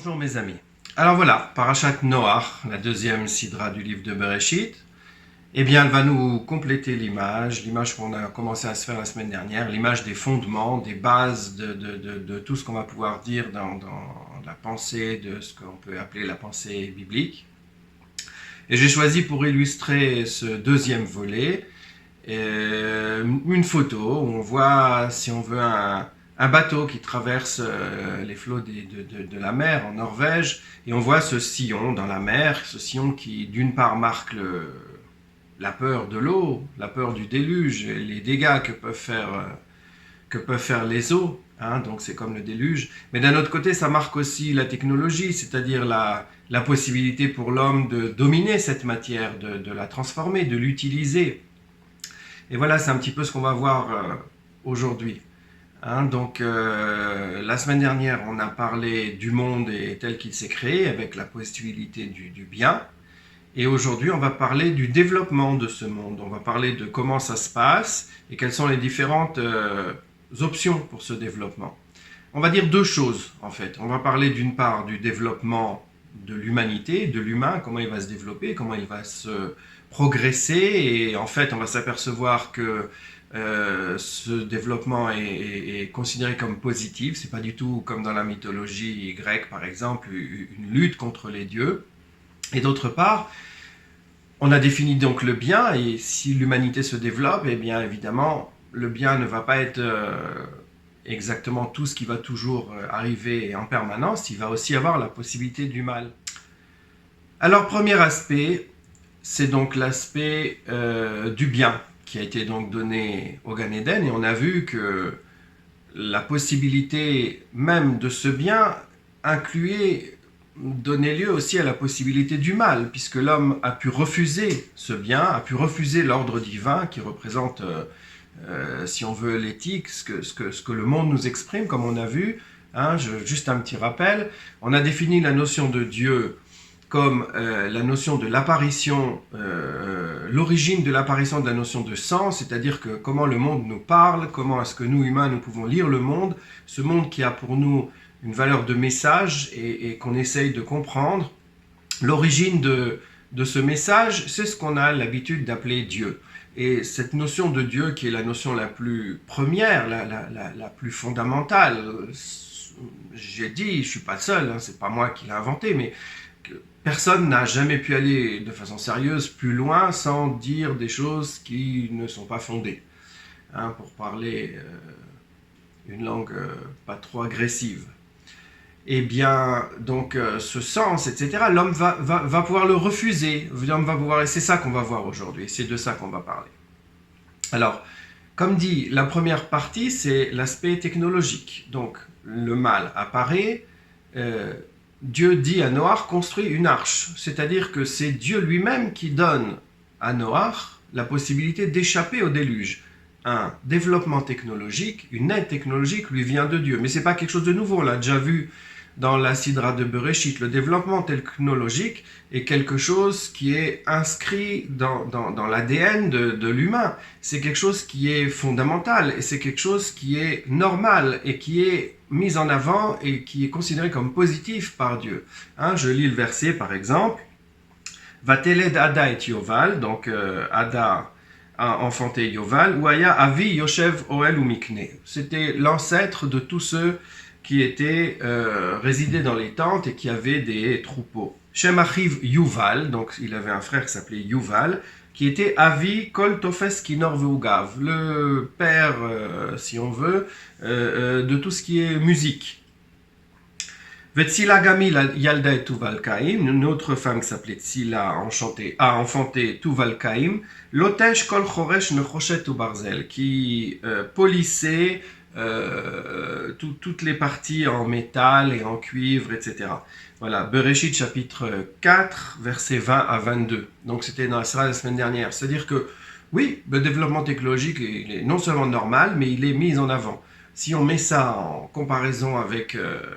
Bonjour mes amis. Alors voilà, Parashat Noach, la deuxième sidra du livre de Bereshit, eh bien elle va nous compléter l'image qu'on a commencé à se faire la semaine dernière, l'image des fondements, des bases de tout ce qu'on va pouvoir dire dans la pensée, de ce qu'on peut appeler la pensée biblique. Et j'ai choisi pour illustrer ce deuxième volet une photo où on voit, si on veut, un bateau qui traverse les flots de la mer en Norvège, et on voit ce sillon dans la mer, ce sillon qui d'une part marque la peur de l'eau, la peur du déluge, et les dégâts que peuvent faire les eaux, hein, donc c'est comme le déluge, mais d'un autre côté ça marque aussi la technologie, c'est-à-dire la possibilité pour l'homme de dominer cette matière, de la transformer, de l'utiliser. Et voilà, c'est un petit peu ce qu'on va voir aujourd'hui. Hein, donc, la semaine dernière, on a parlé du monde et tel qu'il s'est créé, avec la possibilité du bien. Et aujourd'hui, on va parler du développement de ce monde. On va parler de comment ça se passe et quelles sont les différentes options pour ce développement. On va dire deux choses, en fait. On va parler d'une part du développement de l'humanité, de l'humain, comment il va se développer, comment il va se progresser. Et en fait, on va s'apercevoir que ce développement est considéré comme positif. C'est pas du tout comme dans la mythologie grecque, par exemple, une lutte contre les dieux. Et d'autre part, on a défini donc le bien, et si l'humanité se développe, eh bien évidemment, le bien ne va pas être exactement tout ce qui va toujours arriver en permanence, il va aussi avoir la possibilité du mal. Alors, premier aspect, c'est donc l'aspect du bien qui a été donc donné au Gan Eden, et on a vu que la possibilité même de ce bien donnait lieu aussi à la possibilité du mal, puisque l'homme a pu refuser ce bien, a pu refuser l'ordre divin qui représente, si on veut, l'éthique, ce que le monde nous exprime, comme on a vu. Hein, juste un petit rappel, on a défini la notion de Dieu comme la notion de l'apparition, l'origine de l'apparition de la notion de sens, c'est-à-dire que comment le monde nous parle, comment est-ce que nous, humains, nous pouvons lire le monde, ce monde qui a pour nous une valeur de message et qu'on essaye de comprendre. L'origine de ce message, c'est ce qu'on a l'habitude d'appeler Dieu. Et cette notion de Dieu, qui est la notion la plus première, la plus fondamentale, j'ai dit, je ne suis pas le seul, hein, c'est pas moi qui l'ai inventé, mais personne n'a jamais pu aller de façon sérieuse plus loin sans dire des choses qui ne sont pas fondées. Hein, pour parler une langue pas trop agressive. Eh bien, donc, ce sens, etc., l'homme va pouvoir le refuser. L'homme va pouvoir, et c'est ça qu'on va voir aujourd'hui, c'est de ça qu'on va parler. Alors, comme dit, la première partie, c'est l'aspect technologique. Donc, le mal apparaît, Dieu dit à Noach, construis une arche. C'est-à-dire que c'est Dieu lui-même qui donne à Noach la possibilité d'échapper au déluge. Un développement technologique, une aide technologique lui vient de Dieu. Mais ce n'est pas quelque chose de nouveau, on l'a déjà vu dans la Sidra de Bereshit. Le développement technologique est quelque chose qui est inscrit dans l'ADN de l'humain. C'est quelque chose qui est fondamental et c'est quelque chose qui est normal et qui est mis en avant et qui est considéré comme positif par Dieu. Hein, je lis le verset par exemple. Vateled Ada et Yoval, donc Ada a enfanté Yoval, ou Aya Avi Yoshev Oel ou Mikne. C'était l'ancêtre de tous ceux qui étaient résidés dans les tentes et qui avaient des troupeaux. Shem Achiv Yuval, donc il avait un frère qui s'appelait Yuval, qui était Avi Kol Tofes Kinor Veugav, le père, si on veut, de tout ce qui est musique. Vetsila Gamil Yalda et Tuval Kaim, une autre femme qui s'appelait Tsila a enfanté Tuval Kaim, Lotesh Kol Choresh Nechoshet ou Barzel, qui polissait toutes les parties en métal et en cuivre, etc. Voilà, Bereshit chapitre 4, versets 20 à 22. Donc c'était dans la semaine dernière. C'est-à-dire que, oui, le développement technologique il est non seulement normal, mais il est mis en avant. Si on met ça en comparaison avec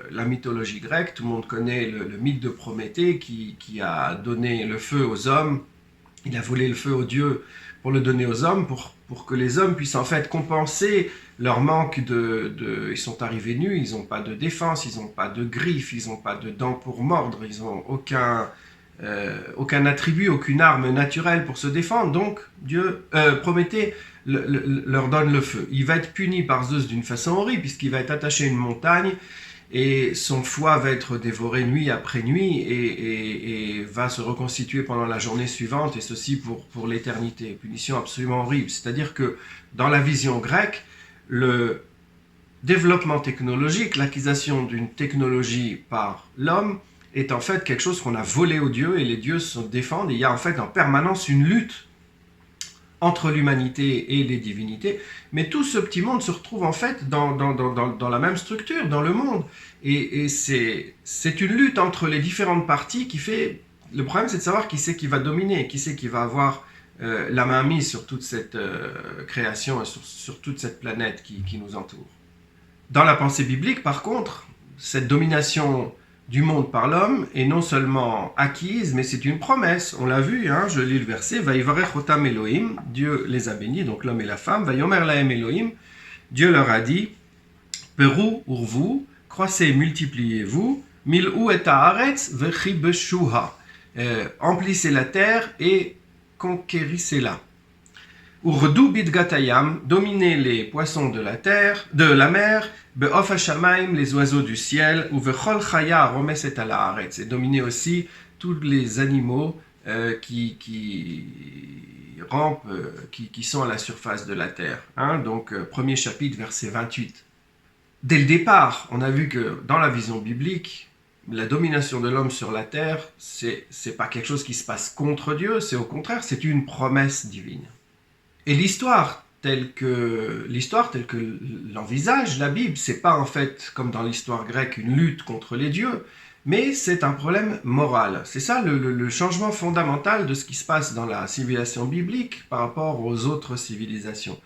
la mythologie grecque, tout le monde connaît le mythe de Prométhée qui a donné le feu aux hommes Il a volé le feu aux dieux pour le donner aux hommes, pour que les hommes puissent en fait compenser leur manque Ils sont arrivés nus, ils n'ont pas de défense, ils n'ont pas de griffes, ils n'ont pas de dents pour mordre, ils n'ont aucun attribut, aucune arme naturelle pour se défendre. Donc Prométhée leur donne le feu. Il va être puni par Zeus d'une façon horrible, puisqu'il va être attaché à une montagne, et son foie va être dévoré nuit après nuit et va se reconstituer pendant la journée suivante, et ceci pour l'éternité. Punition absolument horrible. C'est-à-dire que dans la vision grecque, le développement technologique, l'acquisition d'une technologie par l'homme, est en fait quelque chose qu'on a volé aux dieux, et les dieux se défendent, et il y a en fait en permanence une lutte entre l'humanité et les divinités, mais tout ce petit monde se retrouve en fait dans la même structure, dans le monde, et c'est une lutte entre les différentes parties qui fait... Le problème, c'est de savoir qui c'est qui va dominer, qui c'est qui va avoir la main mise sur toute cette création et sur toute cette planète qui nous entoure. Dans la pensée biblique, par contre, cette domination du monde par l'homme est non seulement acquise, mais c'est une promesse. On l'a vu, je lis le verset, Vayivarech otam Elohim, Dieu les a bénis, donc l'homme et la femme, Vayomer lahem Elohim, Dieu leur a dit, Peru urvu, croissez, multipliez-vous, mil'u et haaretz vechibeshuha, emplissez la terre et conquérissez-la. Urdu bidgatayam, dominez les poissons de la mer, be'of hashamaim, les oiseaux du ciel, ou vechol chaya romeset ala haaretz, et dominez aussi tous les animaux qui rampent, qui sont à la surface de la terre. Donc, premier chapitre, verset 28. Dès le départ, on a vu que dans la vision biblique, la domination de l'homme sur la terre, c'est pas quelque chose qui se passe contre Dieu, c'est au contraire, c'est une promesse divine. Et l'histoire telle que l'envisage la Bible, c'est pas en fait, comme dans l'histoire grecque, une lutte contre les dieux, mais c'est un problème moral. C'est ça le changement fondamental de ce qui se passe dans la civilisation biblique par rapport aux autres civilisations.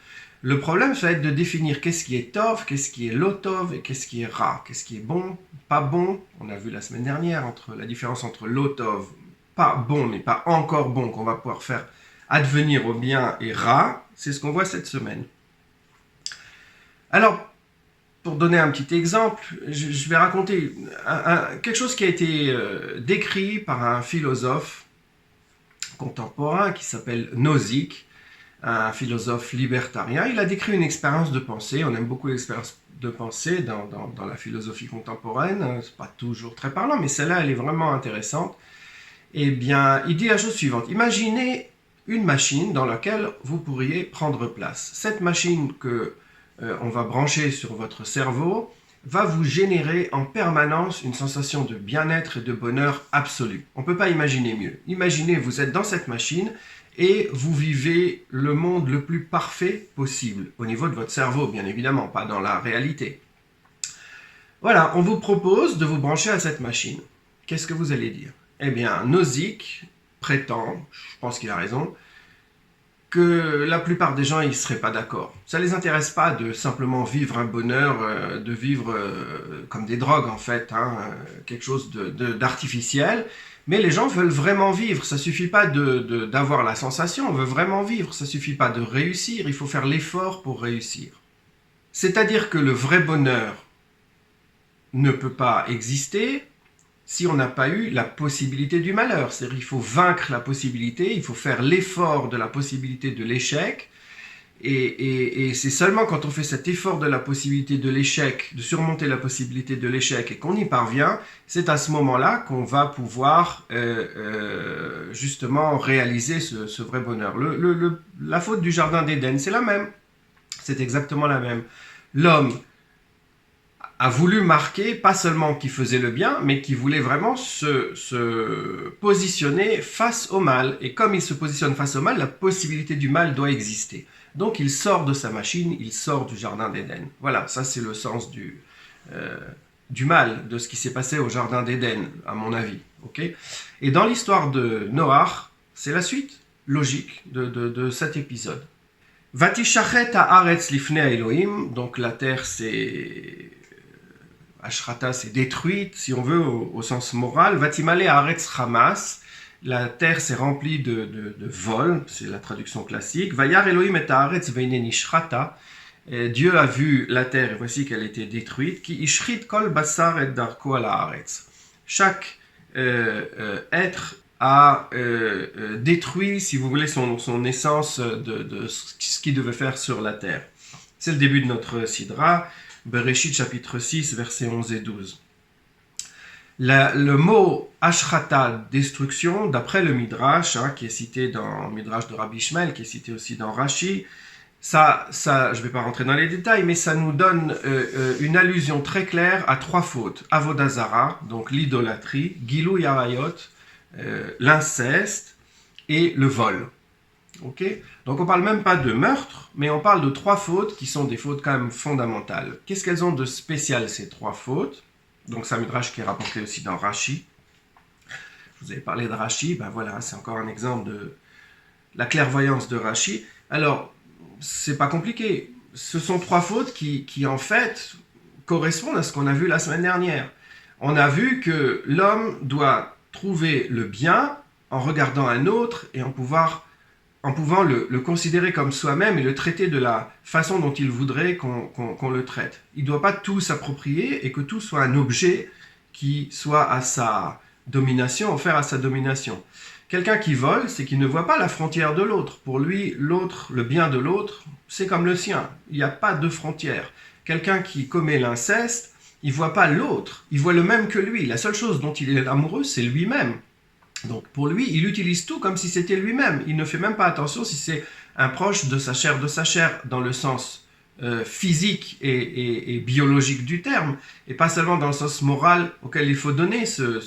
Le problème, ça va être de définir qu'est-ce qui est tov, qu'est-ce qui est lotov et qu'est-ce qui est ra, qu'est-ce qui est bon, pas bon. On a vu la semaine dernière la différence entre lotov, pas bon mais pas encore bon, qu'on va pouvoir faire advenir au bien, et ra, c'est ce qu'on voit cette semaine. Alors, pour donner un petit exemple, je vais raconter quelque chose qui a été décrit par un philosophe contemporain qui s'appelle Nozick, un philosophe libertarien. Il a décrit une expérience de pensée. On aime beaucoup l'expérience de pensée dans la philosophie contemporaine. C'est pas toujours très parlant, mais celle-là, elle est vraiment intéressante. Eh bien, il dit la chose suivante. Imaginez une machine dans laquelle vous pourriez prendre place. Cette machine on va brancher sur votre cerveau va vous générer en permanence une sensation de bien-être et de bonheur absolu. On ne peut pas imaginer mieux. Imaginez, vous êtes dans cette machine et vous vivez le monde le plus parfait possible, au niveau de votre cerveau, bien évidemment, pas dans la réalité. Voilà, on vous propose de vous brancher à cette machine. Qu'est-ce que vous allez dire ? Eh bien, Nozick prétend, je pense qu'il a raison, que la plupart des gens, ils ne seraient pas d'accord. Ça ne les intéresse pas de simplement vivre un bonheur, de vivre comme des drogues en fait, quelque chose d'artificiel, mais les gens veulent vraiment vivre. Ça ne suffit pas d'avoir la sensation, on veut vraiment vivre. Ça ne suffit pas de réussir, il faut faire l'effort pour réussir. C'est-à-dire que le vrai bonheur ne peut pas exister si on n'a pas eu la possibilité du malheur. C'est-à-dire qu'il faut vaincre la possibilité, il faut faire l'effort de la possibilité de l'échec, et c'est seulement quand on fait cet effort de la possibilité de l'échec, de surmonter la possibilité de l'échec, et qu'on y parvient, c'est à ce moment-là qu'on va pouvoir justement réaliser ce vrai bonheur. La faute du jardin d'Éden, c'est la même. C'est exactement la même. L'homme a voulu marquer, pas seulement qu'il faisait le bien, mais qu'il voulait vraiment se positionner face au mal. Et comme il se positionne face au mal, la possibilité du mal doit exister. Donc il sort de sa machine, il sort du jardin d'Éden. Voilà, ça c'est le sens du mal, de ce qui s'est passé au jardin d'Éden, à mon avis. Okay ? Et dans l'histoire de Noach, c'est la suite logique de cet épisode. Vatishachet haaretz lifnei Elohim, donc la terre c'est... Ashrata, c'est détruite, si on veut, au sens moral. Vatimale haaretz chamas, la terre s'est remplie de vol, c'est la traduction classique. Vayar Elohim et haaretz veineni shrata. Dieu a vu la terre et voici qu'elle était détruite. Ki ishrit kol basar et darko ala haaretz. Chaque être a détruit, si vous voulez, son essence de ce qu'il devait faire sur la terre. C'est le début de notre Sidra, Bereshit chapitre 6, versets 11 et 12. Le mot ashrata, destruction, d'après le Midrash, qui est cité dans le Midrash de Rabbi Ishmael, qui est cité aussi dans Rashi, ça, je ne vais pas rentrer dans les détails, mais ça nous donne une allusion très claire à trois fautes. Avodah Zara, donc l'idolâtrie, Gilou Yarayot, l'inceste et le vol. Okay, donc on ne parle même pas de meurtre, mais on parle de trois fautes qui sont des fautes quand même fondamentales. Qu'est-ce qu'elles ont de spécial, ces trois fautes? Donc c'est un midrash qui est rapporté aussi dans Rashi. Je vous avais parlé de Rashi, ben voilà, c'est encore un exemple de la clairvoyance de Rashi. Alors, c'est pas compliqué. Ce sont trois fautes qui en fait correspondent à ce qu'on a vu la semaine dernière. On a vu que l'homme doit trouver le bien en regardant un autre et en pouvant le considérer comme soi-même et le traiter de la façon dont il voudrait qu'on le traite. Il ne doit pas tout s'approprier et que tout soit un objet qui soit à sa domination, offert à sa domination. Quelqu'un qui vole, c'est qu'il ne voit pas la frontière de l'autre. Pour lui, l'autre, le bien de l'autre, c'est comme le sien. Il n'y a pas de frontière. Quelqu'un qui commet l'inceste, il ne voit pas l'autre. Il voit le même que lui. La seule chose dont il est amoureux, c'est lui-même. Donc pour lui, il utilise tout comme si c'était lui-même. Il ne fait même pas attention si c'est un proche de sa chair, dans le sens physique et biologique du terme, et pas seulement dans le sens moral auquel il faut donner cette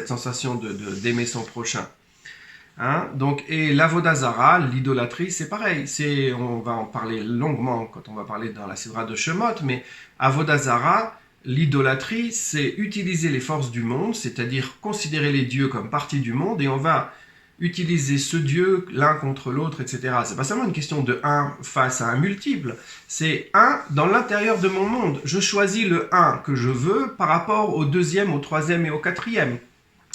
sensation d'aimer son prochain. Donc, et l'avodah zara, l'idolâtrie, c'est pareil. On va en parler longuement quand on va parler dans la Sidra de Shemot, mais avodah zara, l'idolâtrie, c'est utiliser les forces du monde, c'est-à-dire considérer les dieux comme partie du monde, et on va utiliser ce dieu l'un contre l'autre, etc. C'est pas seulement une question de un face à un multiple, c'est un dans l'intérieur de mon monde. Je choisis le un que je veux par rapport au deuxième, au troisième et au quatrième.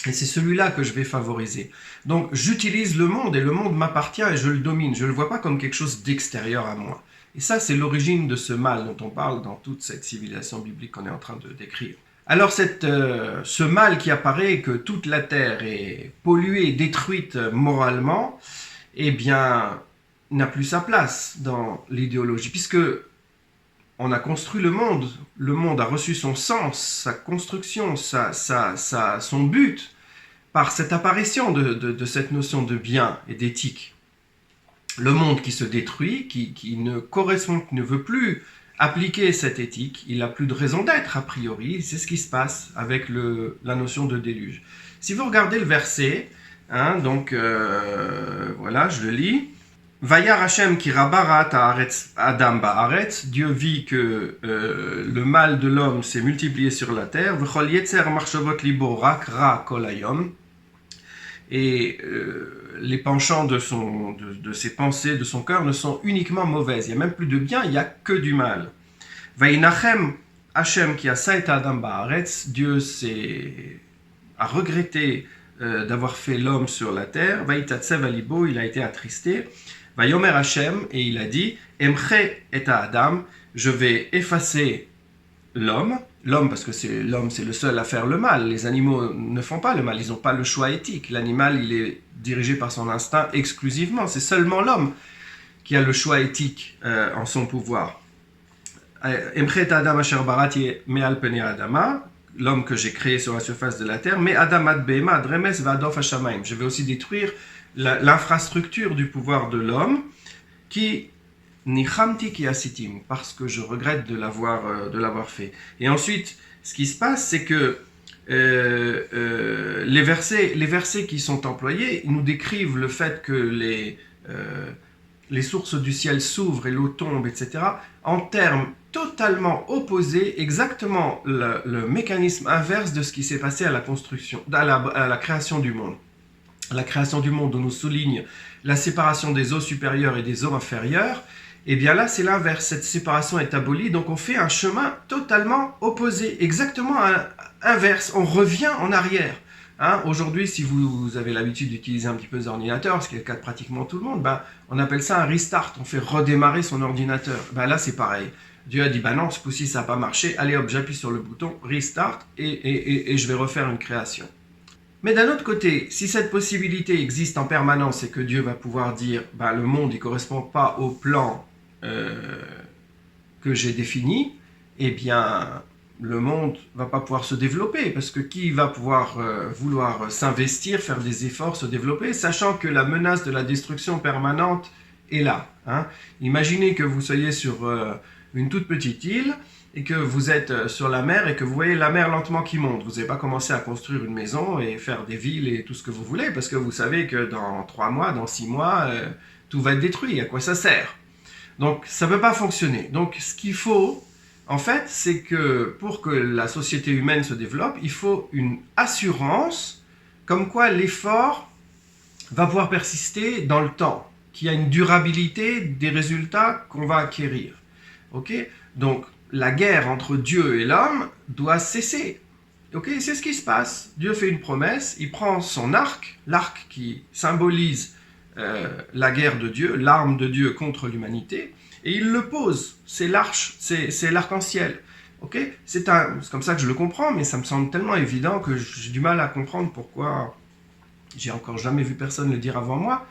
Et c'est celui-là que je vais favoriser. Donc j'utilise le monde et le monde m'appartient et je le domine. Je ne le vois pas comme quelque chose d'extérieur à moi. Et ça, c'est l'origine de ce mal dont on parle dans toute cette civilisation biblique qu'on est en train de décrire. Alors ce mal qui apparaît, que toute la terre est polluée, détruite moralement, eh bien, n'a plus sa place dans l'idéologie, puisque on a construit le monde a reçu son sens, sa construction, son but, par cette apparition de cette notion de bien et d'éthique. Le monde qui se détruit, qui ne correspond, qui ne veut plus appliquer cette éthique, il n'a plus de raison d'être a priori, c'est ce qui se passe avec la notion de déluge. Si vous regardez le verset, voilà, je le lis. Vayar Hashem ki rabarat haaretz Adam ba'aretz, Dieu vit que le mal de l'homme s'est multiplié sur la terre, v'chol yetzer marchavot libo rak ra kol hayom, et les penchants de ses pensées, de son cœur ne sont uniquement mauvaises. Il n'y a même plus de bien, il n'y a que du mal. Vainachem Hashem ki asa et Adam ba'aretz, Dieu a regretté d'avoir fait l'homme sur la terre. Vaitatsev alibo, il a été attristé. Vayomer Hashem, et il a dit, Emche et Adam, je vais effacer l'homme parce que l'homme c'est le seul à faire le mal. Les animaux ne font pas le mal, ils n'ont pas le choix éthique. L'animal, il est dirigé par son instinct exclusivement. C'est seulement l'homme qui a le choix éthique en son pouvoir. Emche et Adam asher barati me'al penei adama, l'homme que j'ai créé sur la surface de la terre, mais Adam ad behema ad remes va'adof hashamayim. Je vais aussi détruire l'infrastructure du pouvoir de l'homme qui nichamti ki asitim, parce que je regrette de l'avoir fait. Et ensuite, ce qui se passe, c'est que les versets qui sont employés nous décrivent le fait que les sources du ciel s'ouvrent et l'eau tombe, etc., en termes totalement opposés, exactement le mécanisme inverse de ce qui s'est passé à la création du monde. La création du monde, on nous souligne la séparation des eaux supérieures et des eaux inférieures, et bien là c'est l'inverse, cette séparation est abolie, donc on fait un chemin totalement opposé, exactement inverse, on revient en arrière. Hein, aujourd'hui, si vous avez l'habitude d'utiliser un petit peu d'ordinateur, ce qui est le cas de pratiquement tout le monde, ben, on appelle ça un restart, on fait redémarrer son ordinateur. Ben, là, c'est pareil. Dieu a dit, ben non, ce coup-ci, ça n'a pas marché, allez hop, j'appuie sur le bouton restart et je vais refaire une création. Mais d'un autre côté, si cette possibilité existe en permanence et que Dieu va pouvoir dire, ben, le monde ne correspond pas au plan que j'ai défini, eh bien, le monde va pas pouvoir se développer, parce que qui va pouvoir vouloir s'investir, faire des efforts, se développer, sachant que la menace de la destruction permanente est là. Hein. Imaginez que vous soyez sur une toute petite île, et que vous êtes sur la mer, et que vous voyez la mer lentement qui monte. Vous n'avez pas commencé à construire une maison, et faire des villes, et tout ce que vous voulez, parce que vous savez que dans 3 mois, dans 6 mois, tout va être détruit. À quoi ça sert? Donc, ça ne peut pas fonctionner. Donc, ce qu'il faut, en fait, c'est que pour que la société humaine se développe, il faut une assurance comme quoi l'effort va pouvoir persister dans le temps, qu'il y a une durabilité des résultats qu'on va acquérir. Ok? Donc, la guerre entre Dieu et l'homme doit cesser. Ok? C'est ce qui se passe. Dieu fait une promesse, il prend son arc, l'arc qui symbolise la guerre de Dieu, l'arme de Dieu contre l'humanité, et il le pose. C'est l'arche, c'est l'arc-en-ciel. Okay, c'est comme ça que je le comprends, mais ça me semble tellement évident que j'ai du mal à comprendre pourquoi j'ai encore jamais vu personne le dire avant moi.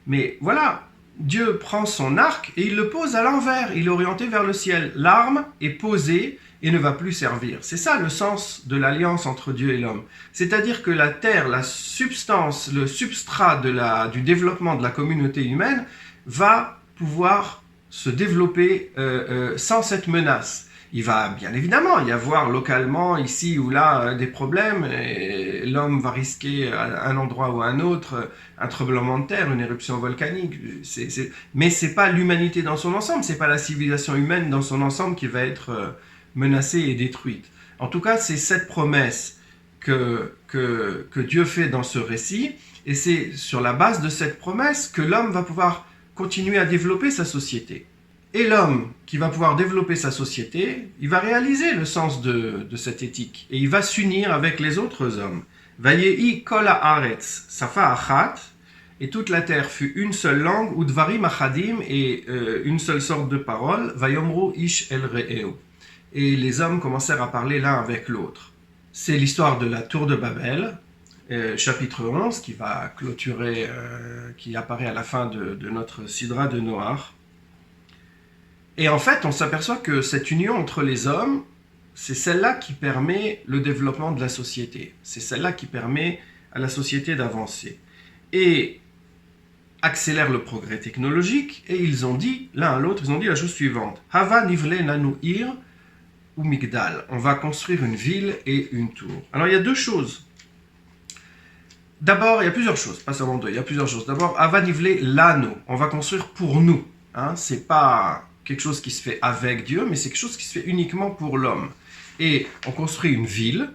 Mais voilà, Dieu prend son arc et il le pose à l'envers, il est orienté vers le ciel. L'arme est posée et ne va plus servir. C'est ça le sens de l'alliance entre Dieu et l'homme. C'est-à-dire que la terre, la substance, le substrat du développement de la communauté humaine va pouvoir se développer sans cette menace. Il va bien évidemment y avoir localement, ici ou là, des problèmes, et l'homme va risquer à un endroit ou à un autre un tremblement de terre, une éruption volcanique, mais ce n'est pas l'humanité dans son ensemble, ce n'est pas la civilisation humaine dans son ensemble qui va être menacée et détruite. En tout cas, c'est cette promesse que Dieu fait dans ce récit, et c'est sur la base de cette promesse que l'homme va pouvoir continuer à développer sa société. Et l'homme qui va pouvoir développer sa société, il va réaliser le sens de cette éthique. Et il va s'unir avec les autres hommes. Vayehi kol haaretz safa achat, et toute la terre fut une seule langue, udvarim achadim, et une seule sorte de parole, vayomru ish el re'eu. Et les hommes commencèrent à parler l'un avec l'autre. C'est l'histoire de la tour de Babel, chapitre 11, qui va clôturer, qui apparaît à la fin de notre Sidra de Noach. Et en fait, on s'aperçoit que cette union entre les hommes, c'est celle-là qui permet le développement de la société. C'est celle-là qui permet à la société d'avancer. Et accélère le progrès technologique. Et ils ont dit, l'un à l'autre, ils ont dit la chose suivante. Hava nivle nanu ir ou migdal. On va construire une ville et une tour. Alors, il y a deux choses. D'abord, il y a plusieurs choses. Pas seulement deux, il y a plusieurs choses. D'abord, Hava nivle lanu. On va construire pour nous. Hein, c'est pas quelque chose qui se fait avec Dieu, mais c'est quelque chose qui se fait uniquement pour l'homme. Et on construit une ville,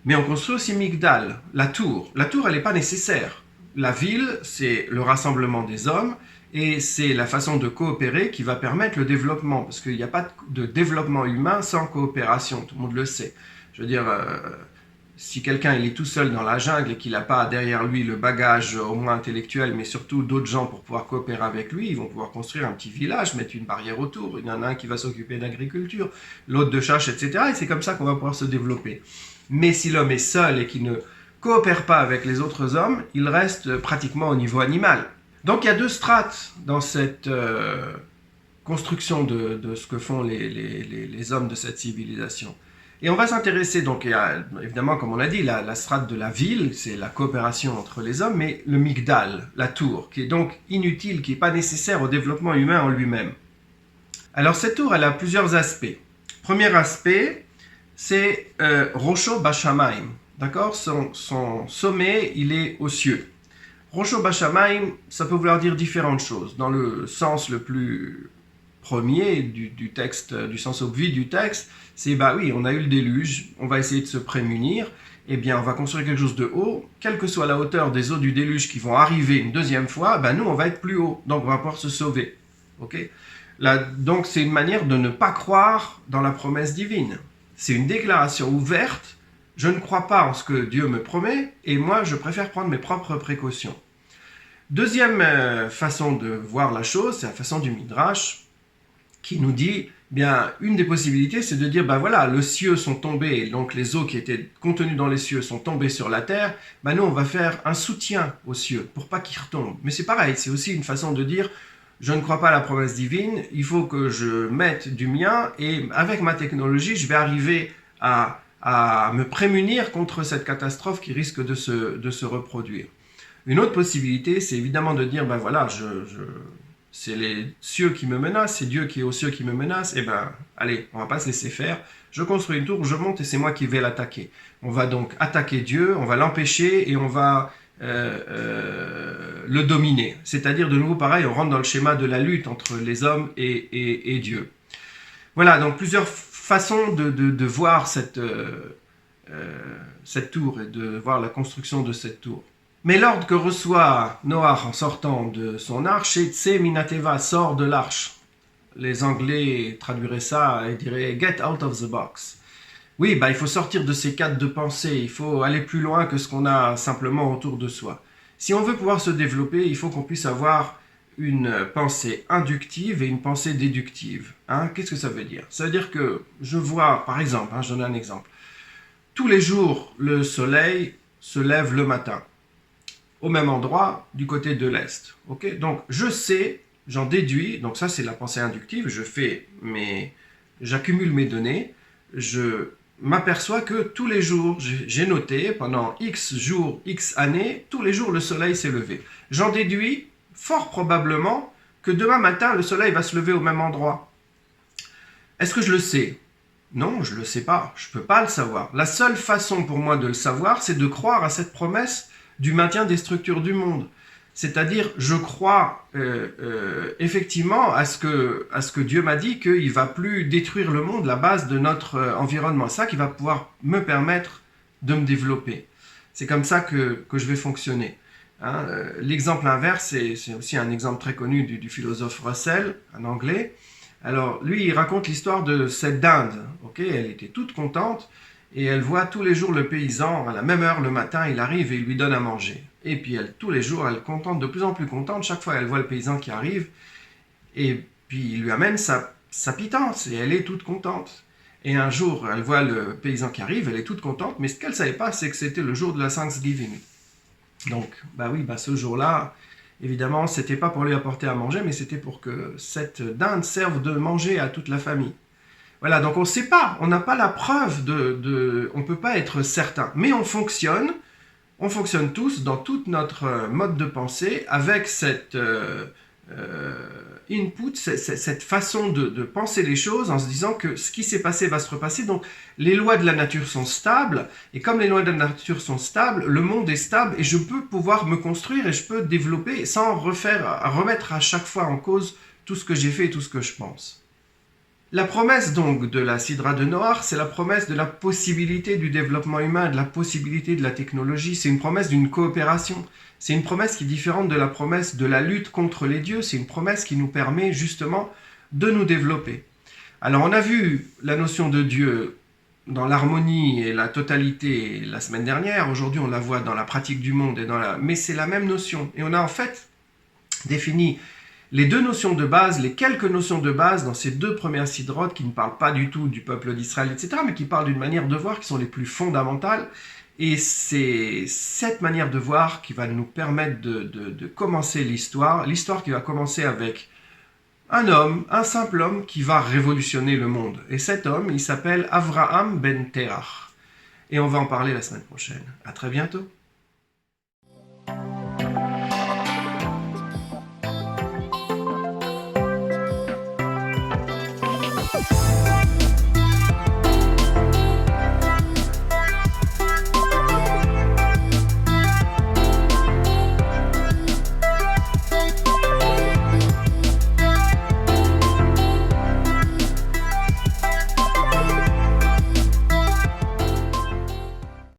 mais on construit aussi Migdal, la tour. La tour, elle n'est pas nécessaire. La ville, c'est le rassemblement des hommes, et c'est la façon de coopérer qui va permettre le développement, parce qu'il n'y a pas de développement humain sans coopération, tout le monde le sait. Je veux dire, si quelqu'un il est tout seul dans la jungle et qu'il n'a pas derrière lui le bagage au moins intellectuel, mais surtout d'autres gens pour pouvoir coopérer avec lui, ils vont pouvoir construire un petit village, mettre une barrière autour. Il y en a un qui va s'occuper d'agriculture, l'autre de chasse, etc. Et c'est comme ça qu'on va pouvoir se développer. Mais si l'homme est seul et qu'il ne coopère pas avec les autres hommes, il reste pratiquement au niveau animal. Donc il y a deux strates dans cette construction de ce que font les hommes de cette civilisation. Et on va s'intéresser, donc, évidemment, comme on l'a dit, la strate de la ville, c'est la coopération entre les hommes, mais le migdal, la tour, qui est donc inutile, qui n'est pas nécessaire au développement humain en lui-même. Alors, cette tour, elle a plusieurs aspects. Premier aspect, c'est Rocho Bashamaim, d'accord? Son sommet, il est aux cieux. Rocho Bashamaim, ça peut vouloir dire différentes choses. Dans le sens le plus premier du texte, du sens obvi du texte, c'est bah oui, on a eu le déluge, on va essayer de se prémunir, eh bien on va construire quelque chose de haut, quelle que soit la hauteur des eaux du déluge qui vont arriver une deuxième fois, bah nous on va être plus haut, donc on va pouvoir se sauver. Okay. Donc c'est une manière de ne pas croire dans la promesse divine. C'est une déclaration ouverte je ne crois pas en ce que Dieu me promet, et moi, je préfère prendre mes propres précautions. Deuxième façon de voir la chose, c'est la façon du Midrash, qui nous dit, bien, une des possibilités, c'est de dire, ben voilà, les cieux sont tombés, donc les eaux qui étaient contenues dans les cieux sont tombées sur la terre, ben nous, on va faire un soutien aux cieux, pour pas qu'ils retombent. Mais c'est pareil, c'est aussi une façon de dire, je ne crois pas à la promesse divine, il faut que je mette du mien, et avec ma technologie, je vais arriver à me prémunir contre cette catastrophe qui risque de se reproduire. Une autre possibilité, c'est évidemment de dire, ben voilà, c'est les cieux qui me menacent, c'est Dieu qui est aux cieux qui me menace, et ben allez, on va pas se laisser faire, je construis une tour, je monte et c'est moi qui vais l'attaquer. On va donc attaquer Dieu, on va l'empêcher et on va le dominer. C'est-à-dire, de nouveau pareil, on rentre dans le schéma de la lutte entre les hommes et Dieu. Voilà, donc plusieurs façons de voir cette tour et de voir la construction de cette tour. Mais l'ordre que reçoit Noach en sortant de son arche, c'est Tse minateva, sort de l'arche. Les Anglais traduiraient ça et diraient Get out of the box. Oui, bah, il faut sortir de ces cadres de pensée, il faut aller plus loin que ce qu'on a simplement autour de soi. Si on veut pouvoir se développer, il faut qu'on puisse avoir une pensée inductive et une pensée déductive. Hein, qu'est-ce que ça veut dire? Ça veut dire que je vois, par exemple, je donne un exemple, tous les jours, le soleil se lève le matin, au même endroit, du côté de l'Est. Okay, donc, je sais, j'en déduis, donc ça c'est la pensée inductive, j'accumule mes données, je m'aperçois que tous les jours, j'ai noté, pendant X jours, X années, tous les jours le soleil s'est levé. J'en déduis, fort probablement, que demain matin, le soleil va se lever au même endroit. Est-ce que je le sais? Non, je ne le sais pas, je ne peux pas le savoir. La seule façon pour moi de le savoir, c'est de croire à cette promesse du maintien des structures du monde. C'est-à-dire, je crois effectivement à ce que Dieu m'a dit, qu'il ne va plus détruire le monde, la base de notre environnement. C'est ça qui va pouvoir me permettre de me développer. C'est comme ça que je vais fonctionner. Hein, l'exemple inverse, c'est aussi un exemple très connu du philosophe Russell, un Anglais. Alors, lui, il raconte l'histoire de cette dinde. Okay, elle était toute contente et elle voit tous les jours le paysan, à la même heure le matin, il arrive et il lui donne à manger. Et puis, tous les jours, elle est contente, de plus en plus contente. Chaque fois, elle voit le paysan qui arrive et puis il lui amène sa pitance et elle est toute contente. Et un jour, elle voit le paysan qui arrive, elle est toute contente, mais ce qu'elle ne savait pas, c'est que c'était le jour de la Thanksgiving. Donc, ce jour-là, évidemment, c'était pas pour lui apporter à manger, mais c'était pour que cette dinde serve de manger à toute la famille. Voilà, donc on ne sait pas, on n'a pas la preuve on ne peut pas être certain, mais on fonctionne tous dans tout notre mode de pensée avec cette input, cette façon de penser les choses en se disant que ce qui s'est passé va se repasser. Donc les lois de la nature sont stables, et comme les lois de la nature sont stables, le monde est stable et je peux pouvoir me construire et je peux développer sans remettre à chaque fois en cause tout ce que j'ai fait et tout ce que je pense. La promesse donc de la Sidra de Noach, c'est la promesse de la possibilité du développement humain, de la possibilité de la technologie, c'est une promesse d'une coopération. C'est une promesse qui est différente de la promesse de la lutte contre les dieux, c'est une promesse qui nous permet justement de nous développer. Alors on a vu la notion de Dieu dans l'harmonie et la totalité la semaine dernière, aujourd'hui on la voit dans la pratique du monde, mais c'est la même notion. Et on a en fait défini les deux notions de base, les quelques notions de base dans ces deux premières sidrotes qui ne parlent pas du tout du peuple d'Israël, etc., mais qui parlent d'une manière de voir qui sont les plus fondamentales. Et c'est cette manière de voir qui va nous permettre de commencer l'histoire qui va commencer avec un homme, un simple homme qui va révolutionner le monde. Et cet homme, il s'appelle Avraham ben Terach. Et on va en parler la semaine prochaine. À très bientôt.